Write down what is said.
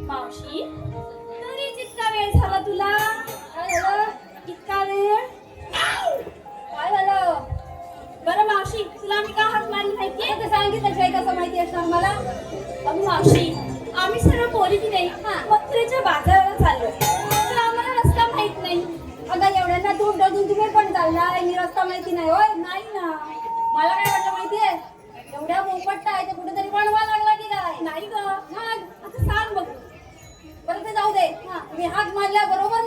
मावशी तरीच इतका वेळ झाला तुला? काय झालं इतका वेळ? काय झालं? बरं मावशी तुला मी का हाक मारली माहितीये? ते सांगितल्याशिवाय कसं माहिती असणार मला? अगं मावशी आम्ही सर्व पोरी की नाही मथुरेच्या बाजाराला चाललोय, तर आम्हाला रस्ता माहित नाही. अगं एवढ्यांना धुंडून तुम्ही पण चाललाय आणि रस्ता माहिती नाही? होय नाही ना. मला काय वाटलं माहितीये, एवढ्या मोपट्टा आहे ते कुठेतरी वळवा लागला की काय? नाही ग. मग आता सांग बघ. बरं ते जाऊ दे. मी हाक मारल्या बरोबर